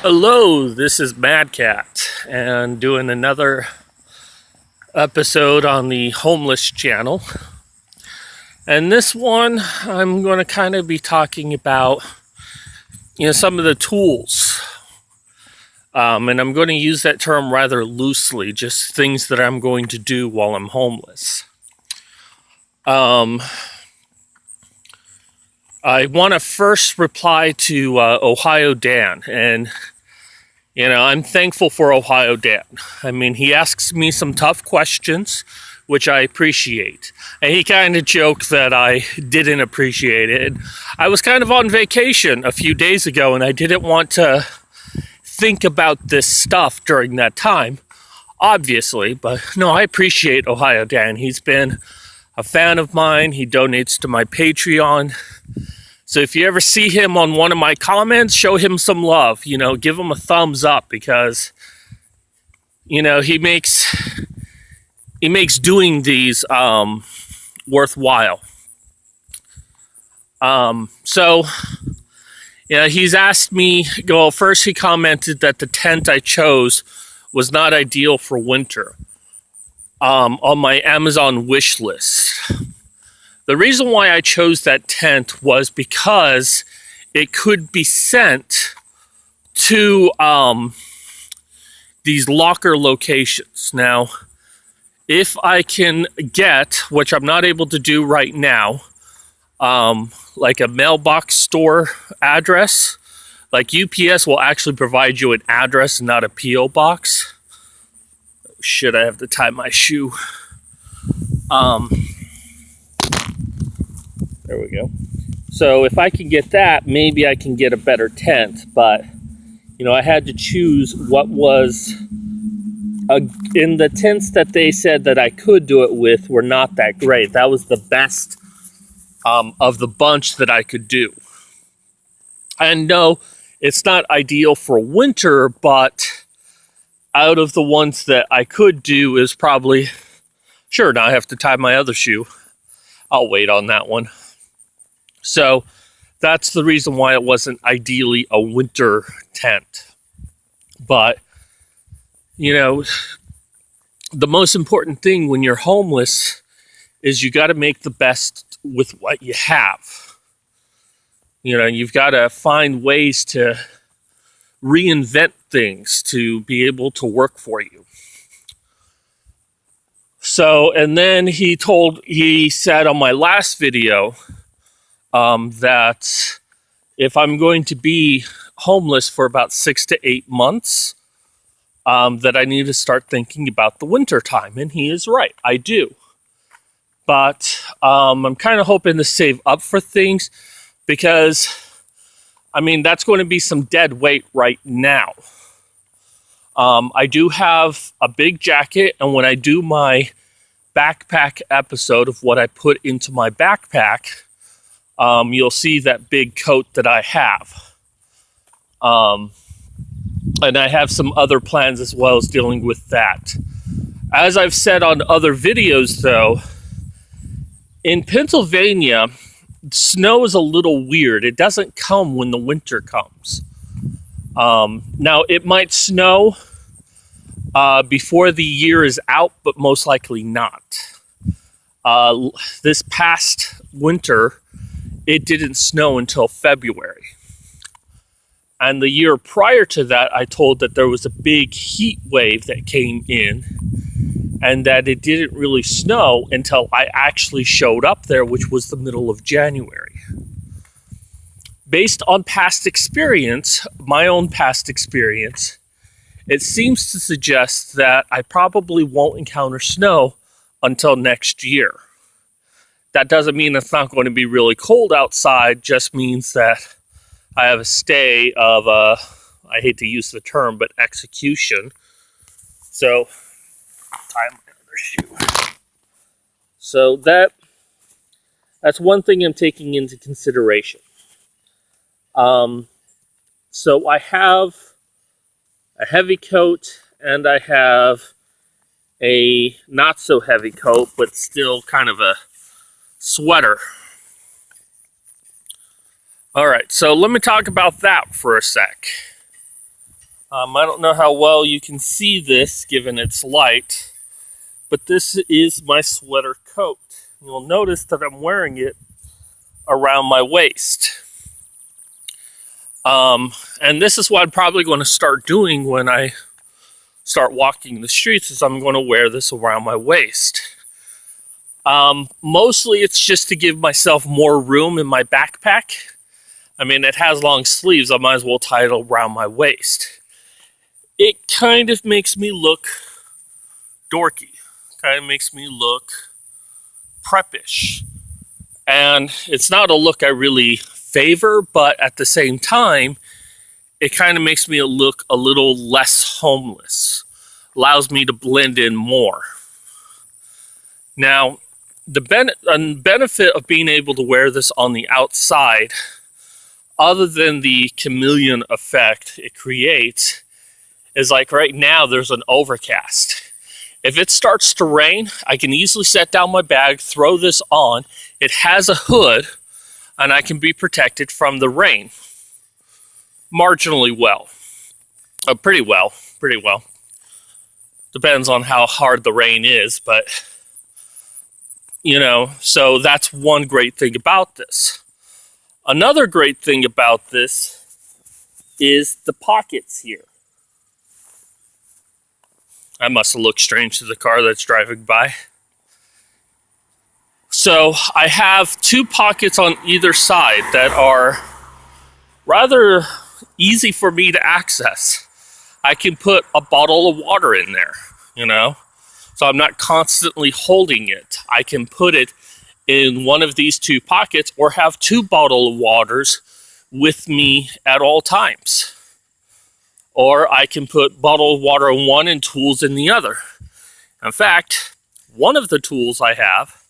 Hello, this is Mad Cat, and doing another episode on the homeless channel. And this one, I'm going to kind of be talking about, some of the tools. And I'm going to use that term rather loosely, just things that I'm going to do while I'm homeless. I want to first reply to Ohio Dan, and I'm thankful for Ohio Dan. I mean, he asks me some tough questions, which I appreciate. And he kind of joked that I didn't appreciate it. I was kind of on vacation a few days ago, and I didn't want to think about this stuff during that time, obviously. But no, I appreciate Ohio Dan. He's been a fan of mine. He donates to my Patreon. So if you ever see him on one of my comments, show him some love, give him a thumbs up, because, he makes doing these worthwhile. He's asked me, well, first he commented that the tent I chose was not ideal for winter on my Amazon wish list. The reason why I chose that tent was because it could be sent to these locker locations. Now, if I can get, which I'm not able to do right now, like a mailbox store address, like UPS will actually provide you an address and not a P.O. box. Shit, I have to tie my shoe. There we go. So if I can get that, maybe I can get a better tent. But, I had to choose what was... in the tents that they said that I could do it with were not that great. That was the best of the bunch that I could do. And no, it's not ideal for winter, but out of the ones that I could do is probably... Sure, now I have to tie my other shoe. I'll wait on that one. So that's the reason why it wasn't ideally a winter tent. But, the most important thing when you're homeless is you got to make the best with what you have. You've got to find ways to reinvent things to be able to work for you. So, and then he said on my last video, that if I'm going to be homeless for about 6 to 8 months, that I need to start thinking about the winter time. And he is right. I do. But I'm kind of hoping to save up for things because, that's going to be some dead weight right now. I do have a big jacket, and when I do my backpack episode of what I put into my backpack, you'll see that big coat that I have. And I have some other plans as well as dealing with that. As I've said on other videos, though, in Pennsylvania, snow is a little weird. It doesn't come when the winter comes. Now, it might snow before the year is out, but most likely not. This past winter, it didn't snow until February. And the year prior to that, I told that there was a big heat wave that came in and that it didn't really snow until I actually showed up there, which was the middle of January. Based on past experience, my own past experience, it seems to suggest that I probably won't encounter snow until next year. That doesn't mean it's not going to be really cold outside, just means that I have a stay of, I hate to use the term, but execution. So, tie my other shoe. So that's one thing I'm taking into consideration. So I have a heavy coat and I have a not so heavy coat, but still kind of a sweater. All right, so let me talk about that for a sec. I don't know how well you can see this given its light, but this is my sweater coat. You'll notice that I'm wearing it around my waist. And this is what I'm probably going to start doing when I start walking the streets, is I'm going to wear this around my waist. Mostly it's just to give myself more room in my backpack. I mean, it has long sleeves, I might as well tie it around my waist. It kind of makes me look dorky, kind of makes me look preppish. And it's not a look I really favor, but at the same time, it kind of makes me look a little less homeless, allows me to blend in more. Now, the benefit of being able to wear this on the outside, other than the chameleon effect it creates, is like right now there's an overcast. If it starts to rain, I can easily set down my bag, throw this on. It has a hood, and I can be protected from the rain. Marginally well. Pretty well. Depends on how hard the rain is, but, so that's one great thing about this. Another great thing about this is the pockets here. I must have looked strange to the car that's driving by. So I have two pockets on either side that are rather easy for me to access. I can put a bottle of water in there, so I'm not constantly holding it. I can put it in one of these two pockets or have two bottles of waters with me at all times. Or I can put bottle of water in one and tools in the other. In fact, one of the tools I have,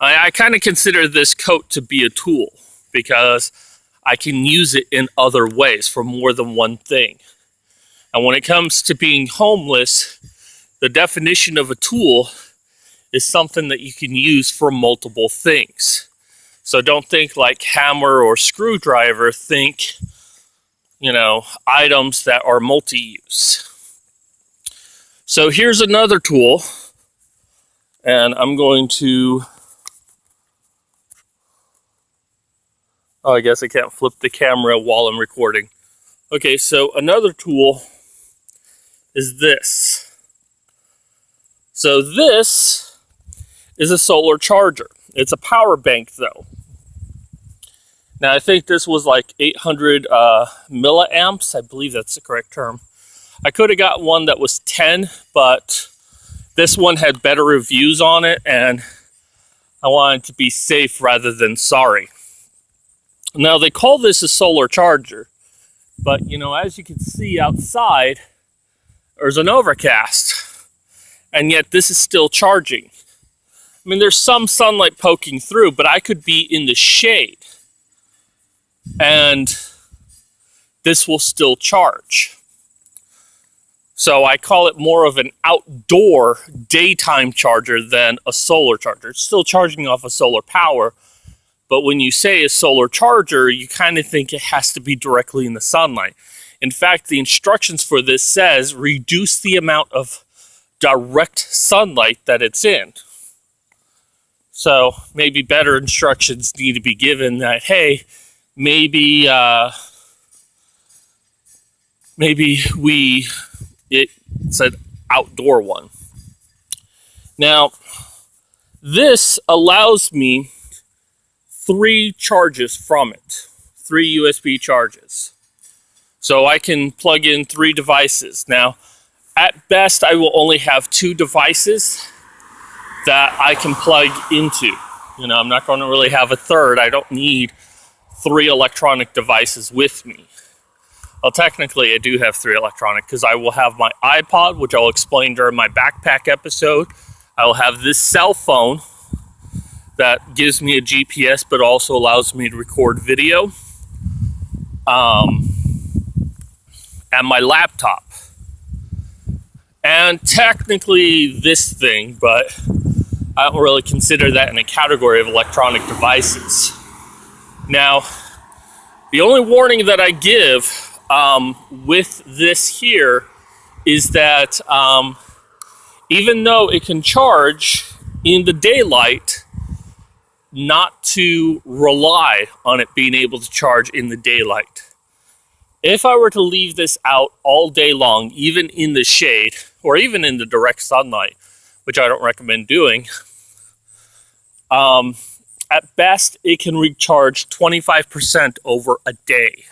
I kind of consider this coat to be a tool because I can use it in other ways for more than one thing. And when it comes to being homeless, the definition of a tool is something that you can use for multiple things. So don't think like hammer or screwdriver, think, items that are multi-use. So here's another tool, and I'm going to, I guess I can't flip the camera while I'm recording. Okay, so another tool is this. So this is a solar charger. It's a power bank though. Now I think this was like 800 milliamps. I believe that's the correct term. I could have got one that was 10, but this one had better reviews on it and I wanted to be safe rather than sorry. Now they call this a solar charger, but as you can see outside, there's an overcast, and yet this is still charging. I mean, there's some sunlight poking through, but I could be in the shade, and this will still charge. So I call it more of an outdoor daytime charger than a solar charger. It's still charging off of solar power, but when you say a solar charger, you kind of think it has to be directly in the sunlight. In fact, the instructions for this says reduce the amount of direct sunlight that it's in. So maybe better instructions need to be given that, hey, maybe it's an outdoor one. Now, this allows me 3 charges from it, 3 USB charges. So I can plug in 3 devices. Now, at best, I will only have 2 devices that I can plug into. I'm not going to really have a third. I don't need 3 electronic devices with me. Well, technically, I do have 3 electronic because I will have my iPod, which I'll explain during my backpack episode. I will have this cell phone that gives me a GPS, but also allows me to record video. And my laptop. And technically this thing, but I don't really consider that in a category of electronic devices. Now, the only warning that I give with this here is that even though it can charge in the daylight, not to rely on it being able to charge in the daylight. If I were to leave this out all day long, even in the shade, or even in the direct sunlight, which I don't recommend doing, at best, it can recharge 25% over a day.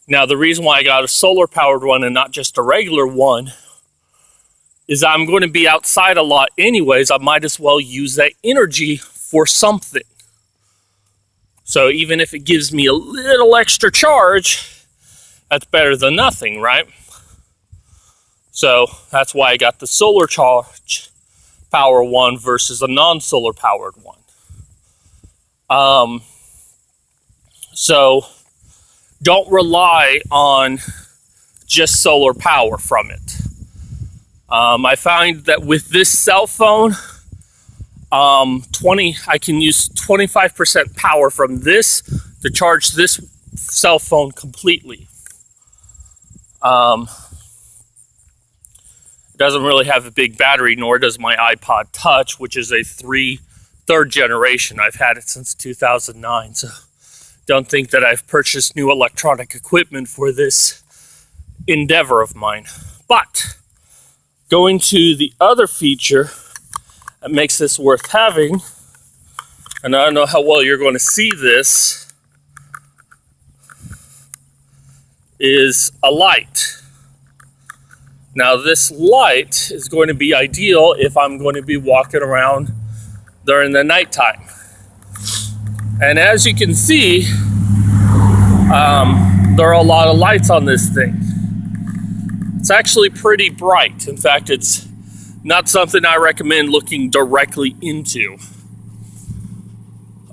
Now, the reason why I got a solar-powered one and not just a regular one is I'm going to be outside a lot anyways. I might as well use that energy for something. So even if it gives me a little extra charge, that's better than nothing, right? So that's why I got the solar charge power one versus a non-solar powered one. So don't rely on just solar power from it. I find that with this cell phone, I can use 25% power from this to charge this cell phone completely. It doesn't really have a big battery, nor does my iPod Touch, which is a third generation. I've had it since 2009, so don't think that I've purchased new electronic equipment for this endeavor of mine. But going to the other feature that makes this worth having, and I don't know how well you're going to see this, is a light. Now this light is going to be ideal if I'm going to be walking around during the nighttime. And as you can see, there are a lot of lights on this thing. It's actually pretty bright. In fact, it's not something I recommend looking directly into.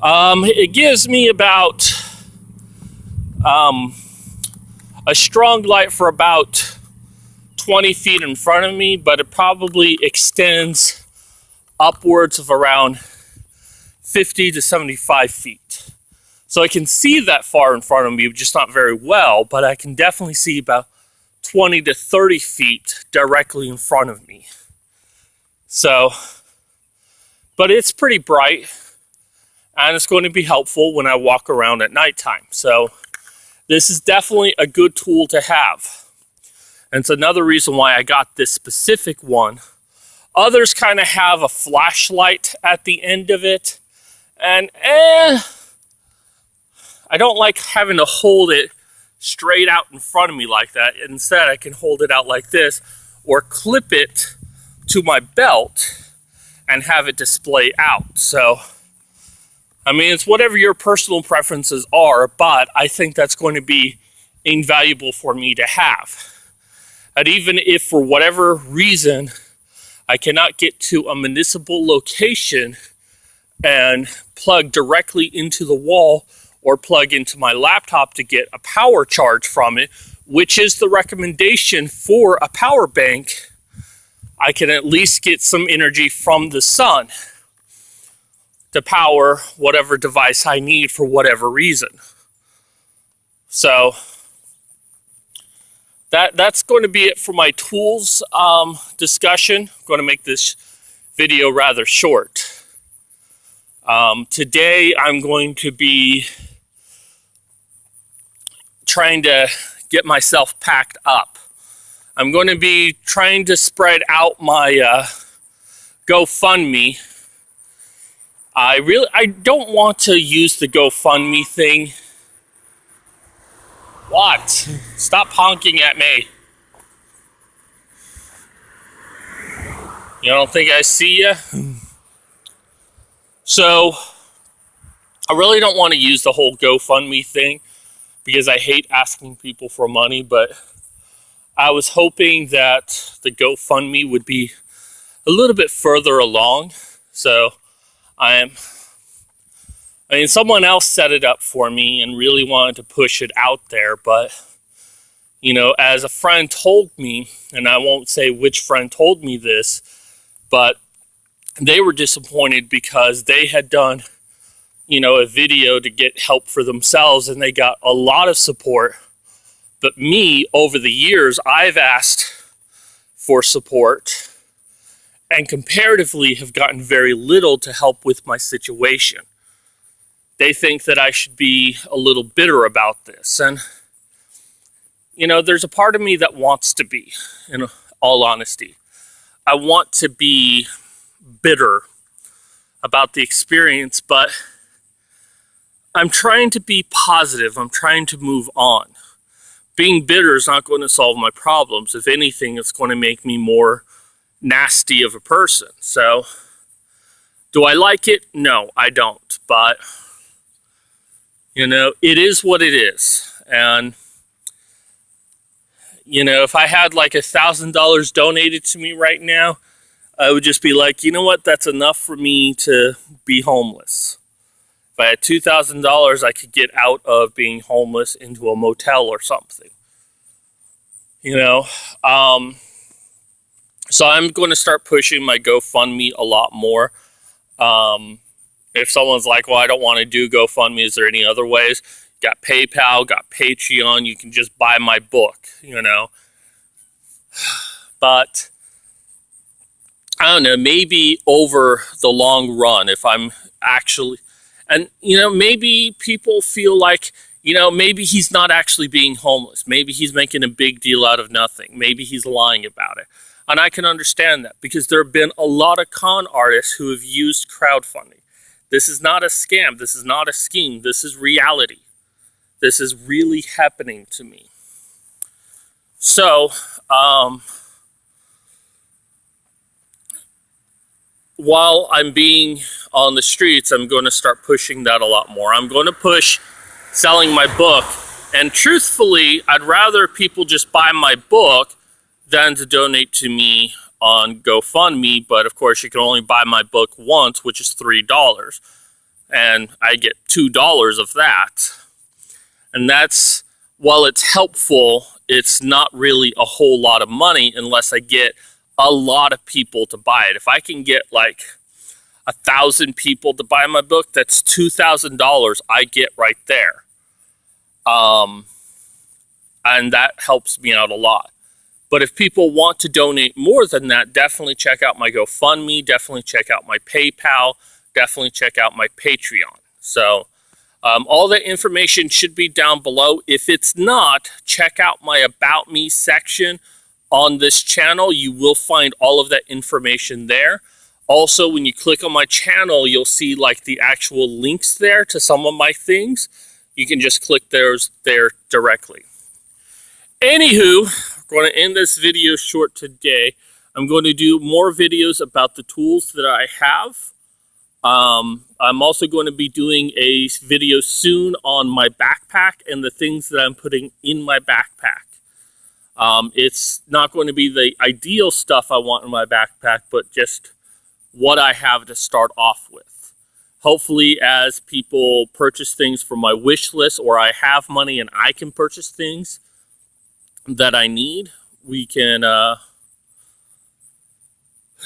It gives me about a strong light for about 20 feet in front of me, but it probably extends upwards of around 50 to 75 feet. So I can see that far in front of me, just not very well, but I can definitely see about 20 to 30 feet directly in front of me. So, but it's pretty bright, and it's going to be helpful when I walk around at nighttime. So this is definitely a good tool to have. And it's another reason why I got this specific one. Others kind of have a flashlight at the end of it. And I don't like having to hold it straight out in front of me like that. Instead, I can hold it out like this or clip it to my belt and have it display out. So, I mean, it's whatever your personal preferences are, but I think that's going to be invaluable for me to have. And even if for whatever reason I cannot get to a municipal location and plug directly into the wall or plug into my laptop to get a power charge from it, which is the recommendation for a power bank, I can at least get some energy from the sun to power whatever device I need for whatever reason. So that's going to be it for my tools discussion. I'm going to make this video rather short. Today I'm going to be trying to get myself packed up. I'm going to be trying to spread out my GoFundMe. I don't want to use the GoFundMe thing. What? Stop honking at me. You don't think I see you? So, I really don't want to use the whole GoFundMe thing because I hate asking people for money, but I was hoping that the GoFundMe would be a little bit further along. So, someone else set it up for me and really wanted to push it out there, but, you know, as a friend told me, and I won't say which friend told me this, but they were disappointed because they had done, you know, a video to get help for themselves, and they got a lot of support But me, over the years, I've asked for support and comparatively have gotten very little to help with my situation. They think that I should be a little bitter about this. And, you know, there's a part of me that wants to be, in all honesty. I want to be bitter about the experience, but I'm trying to be positive. I'm trying to move on. Being bitter is not going to solve my problems. If anything, it's going to make me more nasty of a person. So, do I like it? No, I don't. But, you know, it is what it is. And, you know, if I had like $1,000 donated to me right now, I would just be like, you know what? That's enough for me to be homeless. If I had $2,000, I could get out of being homeless into a motel or something. You know, so I'm going to start pushing my GoFundMe a lot more. If someone's like, well, I don't want to do GoFundMe, is there any other ways? Got PayPal, got Patreon, you can just buy my book, you know. But I don't know, maybe over the long run, if I'm actually, and, you know, maybe people feel like, you know, maybe he's not actually being homeless. Maybe he's making a big deal out of nothing. Maybe he's lying about it. And I can understand that because there have been a lot of con artists who have used crowdfunding. This is not a scam. This is not a scheme. This is reality. This is really happening to me. So, while I'm being on the streets, I'm going to start pushing that a lot more. I'm going to push selling my book. And truthfully, I'd rather people just buy my book than to donate to me on GoFundMe. But of course, you can only buy my book once, which is $3. And I get $2 of that. And that's, while it's helpful, it's not really a whole lot of money unless I get a lot of people to buy it. If I can get like 1,000 people to buy my book, that's $2,000 I get right there. And that helps me out a lot. But if people want to donate more than that, definitely check out my GoFundMe, definitely check out my PayPal, definitely check out my Patreon. So all that information should be down below. If it's not, check out my About Me section on this channel. You will find all of that information there. Also, when you click on my channel, you'll see like the actual links there to some of my things. You can just click those there directly. Anywho, we're going to end this video short today. I'm going to do more videos about the tools that I have. I'm also going to be doing a video soon on my backpack and the things that I'm putting in my backpack. It's not going to be the ideal stuff I want in my backpack, but just what I have to start off with. Hopefully, as people purchase things from my wish list, or I have money and I can purchase things that I need, we can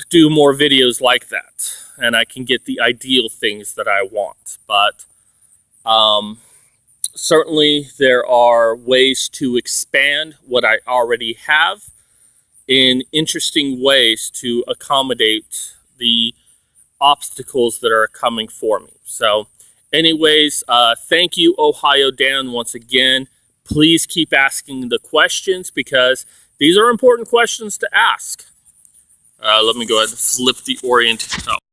do more videos like that, and I can get the ideal things that I want. But certainly there are ways to expand what I already have in interesting ways to accommodate the obstacles that are coming for me. So anyways, thank you, Ohio Dan, once again. Please keep asking the questions because these are important questions to ask. Let me go ahead and flip the orient. Oh.